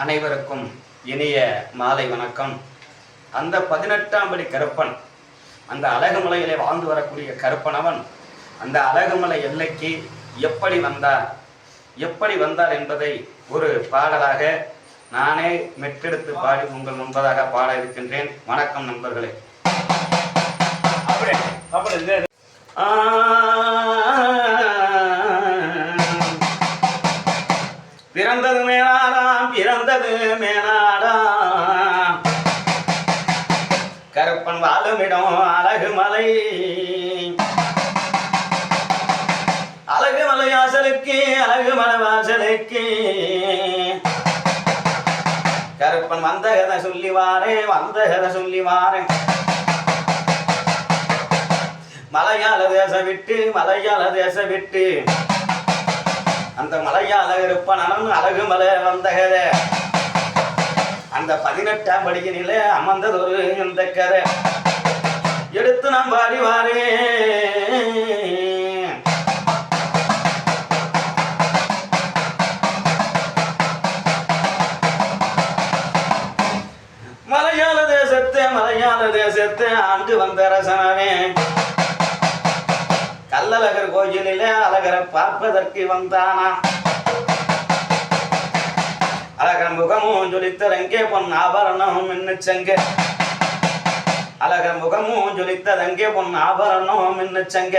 அனைவருக்கும் இனிய மாலை வணக்கம். அந்த 18ஆம் படி கருப்பன், அந்த அழகுமலையிலே வாழ்ந்து வரக்கூடிய கருப்பனவன் அந்த அழகுமலை எல்லைக்கு எப்படி வந்தார் என்பதை ஒரு பாடலாக நானே மெட்டெடுத்து பாடி உங்கள் முன்பதாக பாட இருக்கின்றேன். வணக்கம் நண்பர்களே. பிறந்தது மேனாடாம் கருப்பன் வாழுமிடம் அழகுமலை. அழகுமலை வாசலுக்கு கருப்பன் வந்த கதை சொல்லி வாரேன். மலையாள தேசம் விட்டு அந்த மலையாள கருப்பன் அழகுமலை வந்த கதை. அந்த 18ஆம் படியினிலே அமர்ந்ததொரு இந்த கதை எடுத்து நான் பாடி வாரேன். மலையாள தேசத்தை ஆண்டு வந்த ரசனவே கள்ளழகர் கோயிலிலே அழகரை பார்ப்பதற்கு வந்தானா. அழகர் முகமும் ஜொலித்ததங்கே பொன் ஆபரணம் மின்னுச்சங்க. அழகர் முகமும் ஜொலித்ததங்கே பொன் ஆபரணம் மின்னுச்சங்க.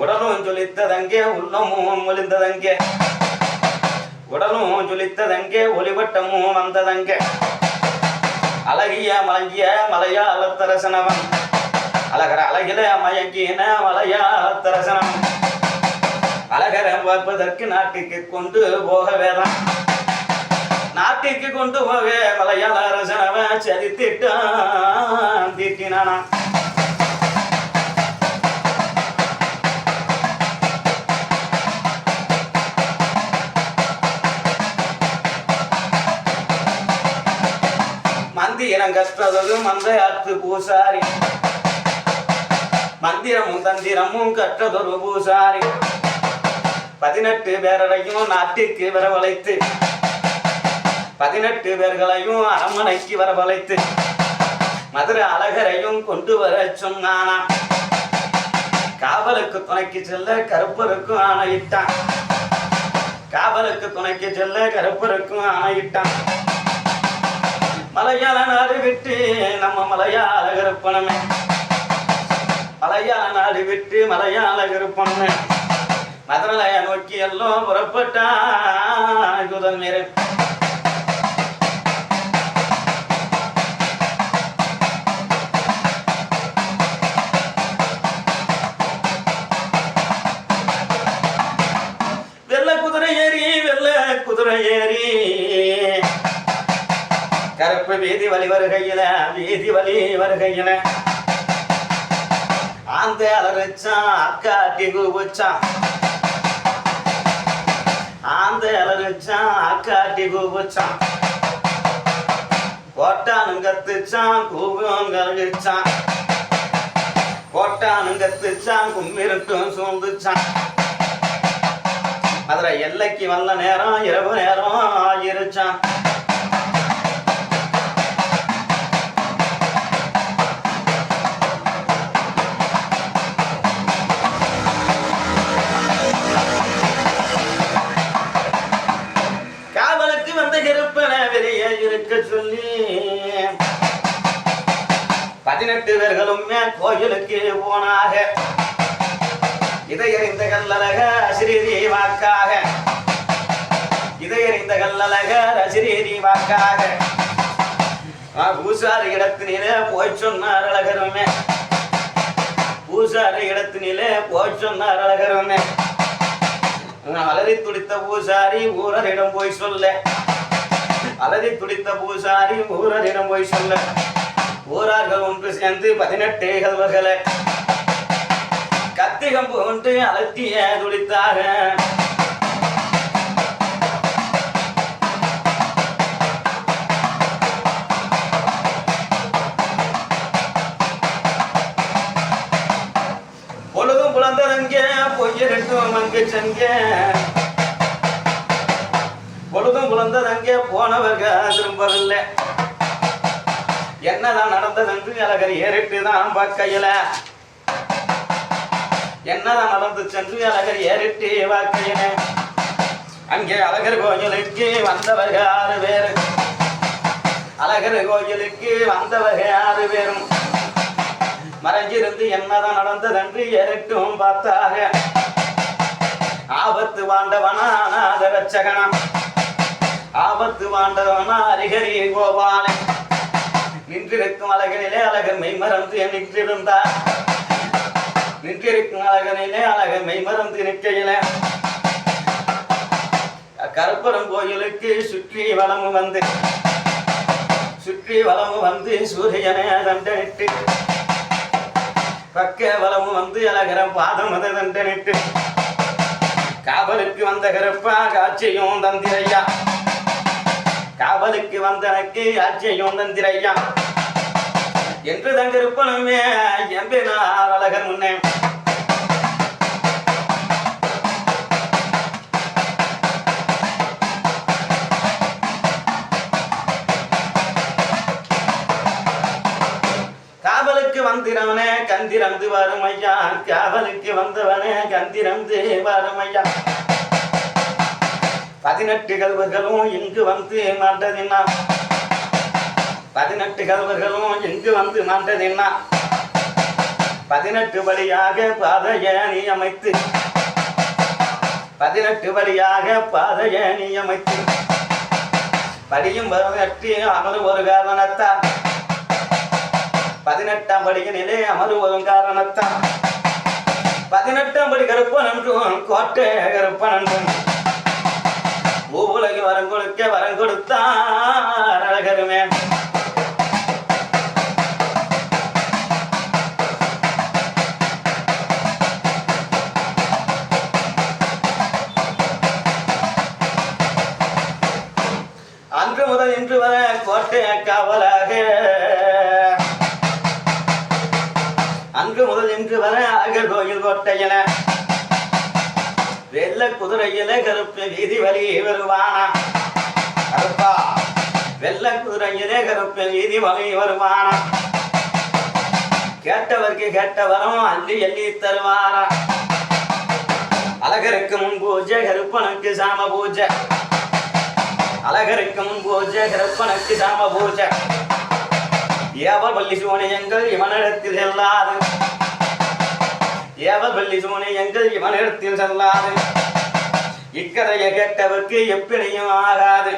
உடலும் ஜொலித்ததங்கே உள்ளமும் ஒளிந்ததங்கே. உடலும் ஜொலித்ததங்கே ஒளிவட்டமும் வந்ததங்கே. அழகிய மலையாளத்தரசனவன் அழகர அழகில மயங்கின மலையாளத்தரசனம். அழகரை பார்ப்பதற்கு நாட்டுக்கு கொண்டு போக வேறான். நாட்டுக்கு கொண்டு போக மலையாள அரசனவன் தீட்டினானா. மந்திரம் கற்றதொரு மந்தையாற்று பூசாரி. மந்திரமும் தந்திரமும் கற்றதொரு பூசாரி. 18 பேரையும் நாட்டிற்கு வரவழைத்து 18 பேர்களையும் அரண்மனைக்கு வரவழைத்து மதுரை அழகரையும் கொண்டு வர சொன்னானா. காவலுக்கு துணைக்கு செல்ல கருப்பருக்கும் ஆணையிட்டான். மலையாள நாடு விட்டு நம்ம மலையாள கருப்பனமே. மலையாள நாடு விட்டு மலையாள கருப்பனமே மதுரைய நோக்கி எல்லாம் புறப்பட்டான் குதன் மீற. வெள்ள குதிரை ஏறி கருப்பு வீதி வழி வருகையில ஆந்த அலறிச்சான் அக்காட்டி கூப்பிச்சான். கோட்டானும் கத்துச்சான் கூவும் கலகிச்சான். கும்மிருட்டும் சூழ்ந்துச்சான். மதுரை எல்லைக்கு வந்த நேரம் இரவு நேரம் ஆகிருச்சான். சொல்லி 18 பேர்களும் கோயிலுக்கு போனாக. இதை எறிந்த கல்லழக அசிரீரி வாக்காக பூசாரி இடத்தினிலே போய் சொன்னார் அழகருமே. அலறி துடித்த பூசாரி ஊரரிடம் போய் சொல்ல ஊரார்கள் ஒன்று சேர்ந்து 18 கல்வர்களை கத்திகம்பு கொண்டு அலட்டிய துடித்தாக. பொழுதும் புலந்ததங்க பொய்யரட்டும் அங்கு செங்க. பொழுதும் வந்தது அங்கே போனவர்கள் திரும்பவில்லை. என்னதான் நடந்ததென்று அழகர் ஏறிட்டு தான் பார்க்கையில என்னதான் நடந்து சென்று அழகர் ஏறிட்டு பார்க்கையில அங்கே அழகர் கோயிலுக்கு வந்தவர்கள் 6 பேர். அழகர் கோயிலுக்கு வந்தவர்கள் 6 பேரும் மறைஞ்சிருந்து என்னதான் நடந்ததென்று ஏறிட்டும் பார்த்தாக ஆபத்து வாண்டவனா அநாதரட்சகனா ஆபத்து வாண்டவனா ஹரிஹரி கோபாலன் நின்றிருக்கும் அழகனிலே அழகர் மெய்மறந்து நின்றிருந்தார். நின்றிருக்கும் அழகனிலே அழகர் மெய்மறந்து நிற்கையில கருப்பரம் கோயிலுக்கு சுற்றி வலமு வந்து சூரியனை தண்டனிட்டு பக்க வலமு வந்து அழகரம் பாதம் அதை தண்டனிட்டு காவலுக்கு வந்த கருப்பா காட்சியும் தந்திரையா காவலுக்கு வந்தனக்கு ஆட்சியும் தந்திரையா என்று தங்கிருப்பனுமே எம்பினார் அழகர் முன்னே. காவலுக்கு வந்திரவனே கந்திரந்து வரும் ஐயா காவலுக்கு வந்தவனே கந்திரந்து வரும் ஐயா 18 கல்வர்களும் இங்கு வந்து மாண்டதின்னா 18 கல்வர்களும் இங்கு வந்து மாண்டதின்னா 18 படியாக பாதையை நீ அமைத்து 18 படியாக பாதையை நீ அமைத்து படியும் வரவற்றி அமரு ஒரு காரணத்தான் 18ஆம் படியினிலே அமரு ஒரு காரணத்தான் 18ஆம் படி கருப்பன் என்றும் கோட்டை கருப்பன் என்றும் பூவுலகு வரம் கொடுக்க வரம் கொடுத்தார் அழகருமே. அன்று முதல் இன்று வர கோட்டை காவலாக அன்று முதல் இன்று வர அழகர் கோயில் கோட்டையில வெள்ள குதிரையில கருப்பு வீதி வழி வருவானா கருப்பா வெள்ள குதிரையிலே கருப்பு வீதி வழி வருவானா கேட்டவருக்கு கேட்டவரும் அள்ளி எள்ளி தருவாரா அழகருக்கு முன் பூஜை கருப்பனுக்கு சாம பூஜை அழகருக்கு முன் பூஜை கருப்பனுக்கு சாம பூஜை ஏவல் பள்ளி சூனியங்கள் இவனிடத்தில் செல்லாது ஏவல் பள்ளி சூனியங்கள் இவனிடத்தில் செல்லாது இக்கதையை கேட்டவர்க்கு எப்படியும் ஆகாது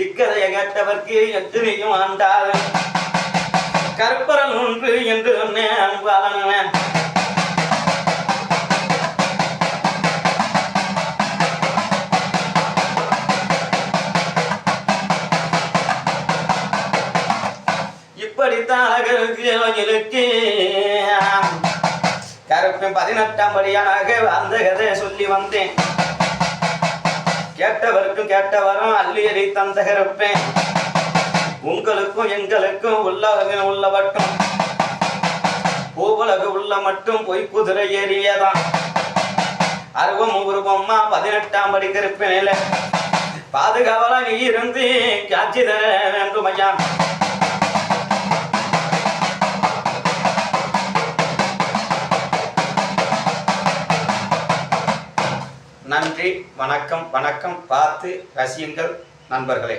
இக்கதையை கேட்டவர்க்கு எத்தனையும் ஆண்டாது கற்பரன் ஒன்று என்று சொன்னேன் அன்பாளன். இப்படித்தான் அழகருக்கு கருப்பின் 18ஆம் படியானாக அந்த கதையை சொல்லி வந்தேன். கேட்டவருக்கும் கேட்டவரும் அள்ளி எறி தந்த கருப்பேன் உங்களுக்கும் எங்களுக்கும் உள்ளவட்டும் பூவுலகு உள்ள மட்டும் பொய் குதிரை ஏறியதான் அருவம் உருவம்மா 18ஆம் படி கருப்பினில பாதுகாவலா நீ இருந்து காட்சி தர வேண்டும் ஐயா. நன்றி, வணக்கம், வணக்கம். பார்த்து ரசியுங்கள் நண்பர்களே.